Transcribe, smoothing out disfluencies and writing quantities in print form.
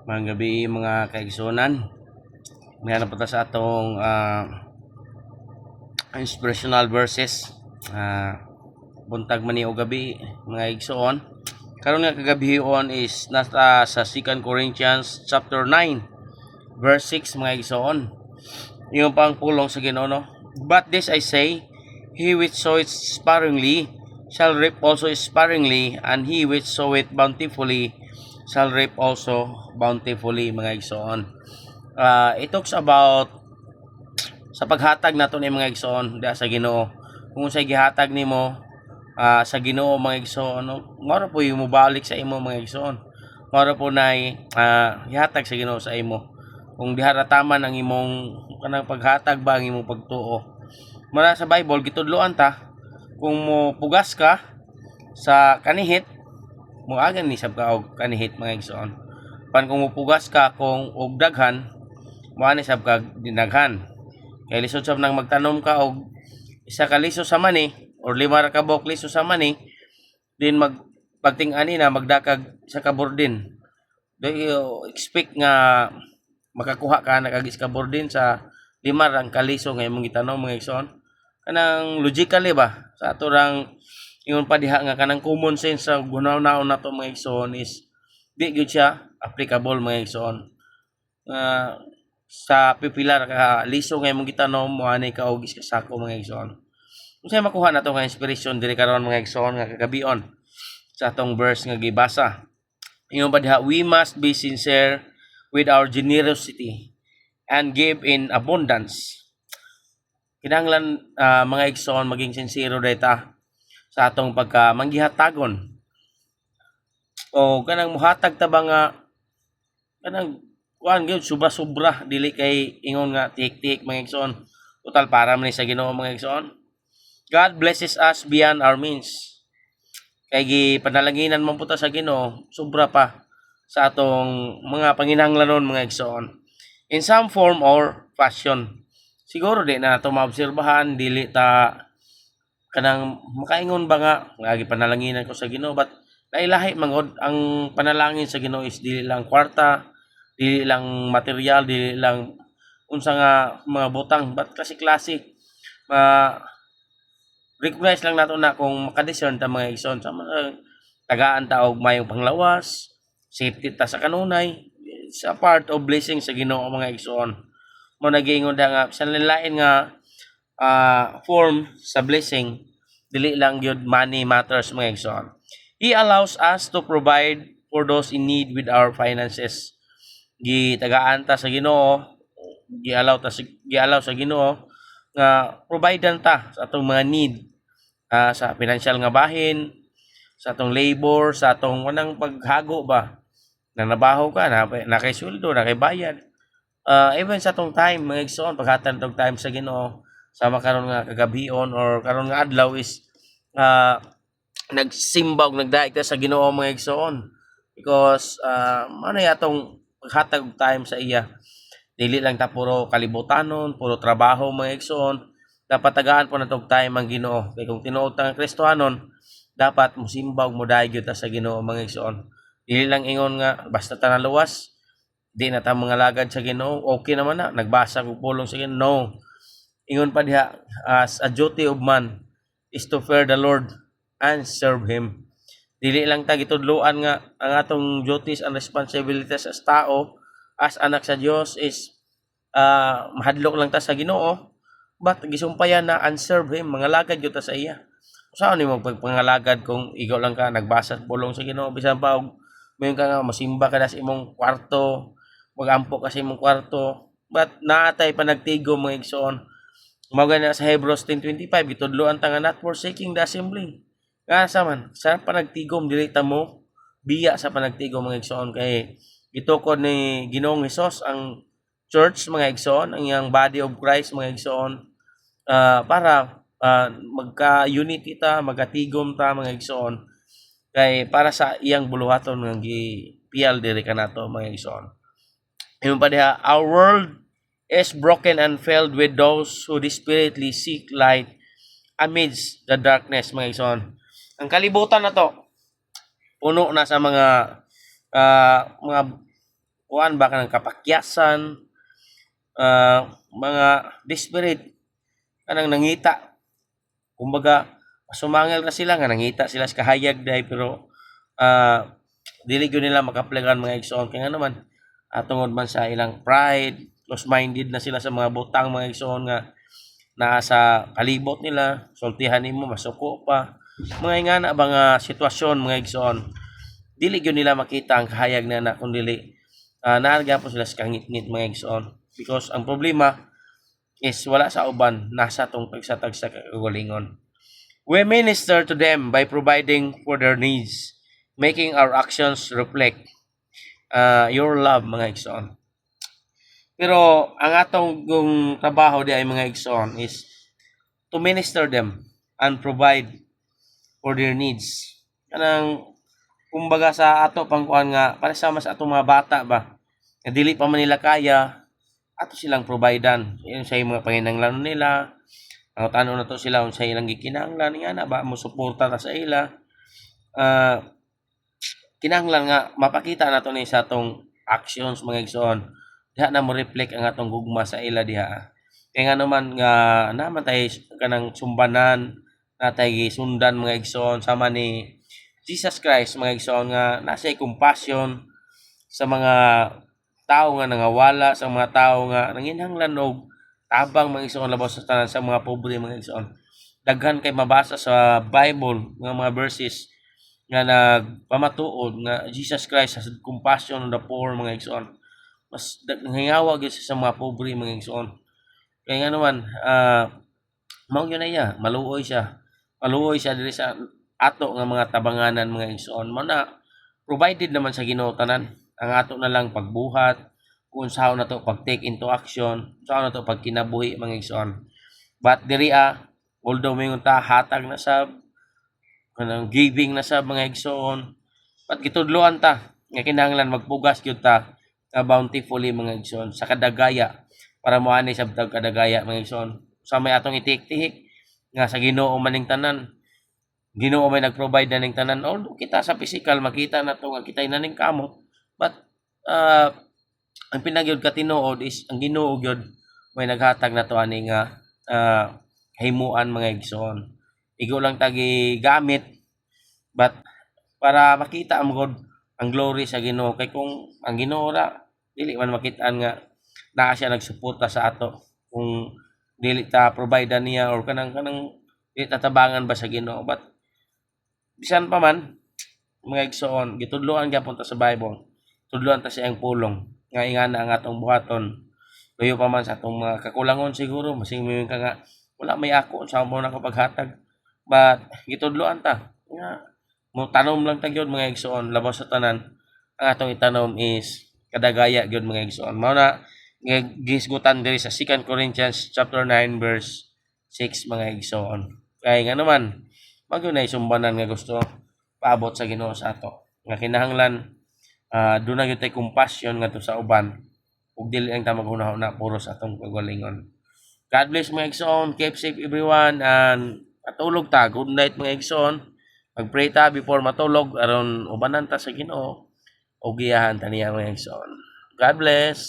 Mga gabi mga kaigsunan. Mayroon pa ta sa atong inspirational verses. Buntag man ni o gabi mga igsoon. Karon nga kagabion is nasa sa 2 Corinthians chapter 9 verse 6 mga igsoon. Yung pang pulong sa Ginoo no. But this I say, he which soweth sparingly shall reap also sparingly, and he which soweth bountifully shall reap also bountifully mga igsoon. It talks about sa paghatag nato ni mga igsoon da sa Ginoo. Kung sa gihatag nimo sa Ginoo mga igsoon, maro po yung mubalik sa imo mga igsoon. Maro po nay gihatag sa Ginoo sa imo. Kung diharataman ang imong kanang paghatag ba ang imong pagtuo. Mara sa Bible gitudloan ta kung mo pugas ka sa kanihit mo agan ni sab ka og kanihit mga igsoon. Pan kung mupugas ka kung og daghan mo ani sab ka dinaghan. Kay lisod sab nang magtanom ka og isa ka liso sa mani or 5 ra ka buok liso sa mani, din pagting-ani na magdakag sa kaburdin. Do you expect nga makakuha ka na kag ka burdin sa 5 rang kaliso nga imong gitanom mga igsoon? Kanang logically ba sa ato rang ingon pa diha nga kanang common sense sa gunaw-naon nato mga igsoon is di gyud siya applicable mga igsoon. Sa pipilar ka liso nga imong gitanom mo ani ka og iska sako mga igsoon. Unsay makuha nato nga inspiration diri karon mga igsoon nga kagabion sa atong verse nga gibasa. Ingon pa diha, we must be sincere with our generosity and give in abundance. Kinahanglan mga igsoon maging sincero dayta sa atong pagka manggihatagon. O kanang muhatag ta ba nga kanang kuan gyud sobra-sobra dili kay ingon nga tik-tik mga igsoon. Total para man sa Ginoo mga igsoon. God blesses us beyond our means. Kay gipanalaginan man puta sa Ginoo sobra pa sa atong mga panginahanglanon mga igsoon. In some form or fashion. Siguro di na nato maobserbahan dili ta kanang makaingon ba nga lagi panalaginan ko sa Ginoo, but nailahi mangod ang panalangin sa Ginoo is dili lang kwarta, dili lang material, dili lang unsa nga mga butang, but klase-klase. Recognize lang nato na kung makadiscern ta mga igsoon sa mga tagaan ta og mayong panglawas, safety ta sa kanunay, sa part of blessing sa Ginoo mga igsoon. Mo nagiingon da nga sa lain nga form sa blessing, dili lang gyud money matters mga igsoon. He allows us to provide for those in need with our finances. Gitagaan ta sa Ginoo, gialaw sa Ginoo nga providean ta sa atong mga need, sa financial nga bahin, sa atong labor, sa atong wanang paghago ba na nabaho ka na kay sweldo na kay bayad, even sa atong time mga igsoon paghatag tog time sa Ginoo sa makaron nga kagabion or karon nga adlaw is nagsimba og nagdaig ta sa Ginoo mga igsoon because ano atong paghatag og time sa iya. Dili lang ta puro kalibutanon, puro trabaho mga igsoon. Dapat tagaan po natong time ang Ginoo. Kay kung tinuod ta nga Kristohanon, dapat mosimba ug modaig gyud ta sa Ginoo mga igsoon. Dili lang ingon nga basta ta naluwas, di na ta mga lagad sa Ginoo, okay naman na, nagbasa og pulong sa Ginoo. No. Ingon pa diha, as a duty of man is to fear the Lord and serve Him. Dili lang ta gitudloan nga ang atong duties and responsibilities as tao, as anak sa Dios is mahadlok lang ta sa Ginoo, but gisumpayan na and serve Him, mga lagad gyud ta sa iya. Saan nimo pagpangalagad kung ikaw lang ka nagbasa pulong sa Ginoo, bisan pa og mayon ka nga masimba ka na sa imong kwarto, magampo ka sa imong kwarto, but naatay pa nagtigom mga igsoon. Mao gani sa Hebrews 10:25 gitudloan ta nga not forsaking the assembly. Nga sa man, sa panagtigom dili ta mo biya sa panagtigom mga igsoon, kay gitukod ni Ginoong Hesus ang church mga igsoon, ang iyang body of Christ mga igsoon, para magka-unity ta, magatigom ta mga igsoon, kay para sa iyang buluhaton nga gipiyal diri kanato mga igsoon. Ingon pa diha, our world is broken and filled with those who desperately seek light amidst the darkness mga igsoon. Ang kalibutan na to puno na sa mga kuan ba kanang kapakyasan, mga desperate kanang nangita. Kumbaga sumangil na sila nga nangita sila sa kahayag dai pero dili gyud nila makaplagan mga igsoon kaya nga naman tungod man sa ilang pride, close-minded na sila sa mga butang mga igsoon nga naa sa kalibot nila, sultihan nimo masuko pa. Mga ingana ba nga sitwasyon mga igsoon, dili gyud nila makita ang kahayag na kun dili naa gyapon sila sa kangit-ngit mga igsoon. Because ang problema is wala sa uban, nasa tong tagsa-tag sa kagalingon. We minister to them by providing for their needs, making our actions reflect your love mga igsoon. Pero ang atong yung trabaho di ay mga igsoon is to minister them and provide for their needs. Kanang kumbaga sa ato pangkuan nga para sa mas atong mga bata ba nga dili pa man nila kaya ato silang providean. Yun sa mga panginahanglan nila. Ang tanong na to sila unsay ilang gikinahanglan nga na ba mo suporta ta sa ila. Kinahanglan nga mapakita nato ni sa atong actions mga igsoon. Diha na mo reflect ang atong gugma sa ila diha. Kaya nga naman nga naman tayo kanang sumbanan natay gisundan mga igsoon sama ni Jesus Christ mga igsoon nga nasa compassion sa mga tao nga nangawala, sa mga tao nga nanginhanglan og tabang mga igsoon labaw sa tanan sa mga pobre mga igsoon. Daghan kay mabasa sa Bible nga mga verses nga nagpamatuod nga Jesus Christ has compassion on the poor mga igsoon. Mas nangingawa gyud sa mga pobre mga igsoon. Kaya nga naman mao gyud na iya, maluoy siya. Maluoy siya diri sa ato nga mga tabanganan mga igsoon. Mao na provided naman sa Ginoo tanan. Ang ato na lang pagbuhat kung saan na to pag take into action, saan na to pag kinabuhi mga igsoon. But diri although may ta hatag na sa kanang giving na sa mga igsoon, but gitudloan ta nga kinahanglan magpugas gyud ta bountifully mga igsoon sa kadagaya para moani sa kadagaya mga igsoon. Sa may atong itik-tihik nga sa Ginoo maning tanan. Ginoo may nag-provide na ning tanan. Although kita sa physical makita na to nga kitay na ning kamot, but ang pinagyod ka tinuod is ang Ginoo gyud may naghatag na to ani nga himuan mga igsoon. Igo lang tagi gamit but para makita ang glory sa Ginoo kay kung ang Ginoo ra dili man makitaan nga naa siya nagsuporta sa ato kung dili ta provide niya or kanang dili tatabangan ba sa Ginoo but bisan pa man mga igsoon gitudloan gyapon ta sa Bible tudloan ta sa iyang pulong nga ingana ang atong buhaton layo pa man sa atong mga kakulangon siguro masing ka nga wala may ako sa mo na kapaghatag but gitudloan ta nga mo tanom lang ta gyud mga igsoon labaw sa tanan ang atong itanom is kadagaya gyud mga igsoon mao na gisgutan diri sa 2 Corinthians chapter 9 verse 6 mga igsoon kay nga naman magyo na isumbanan nga gusto paabot sa Ginoo sa ato nga kinahanglan doon na gyud tay compassion ngadto sa uban ug dili lang ta maghunahuna puro sa atong kagalingon. God bless mga igsoon, keep safe everyone and matulog ta. Good night mga igsoon. Mag-pray ta before matulog aron ubanan ta sa Ginoo ug giyahan ta niya mga igsoon. God bless.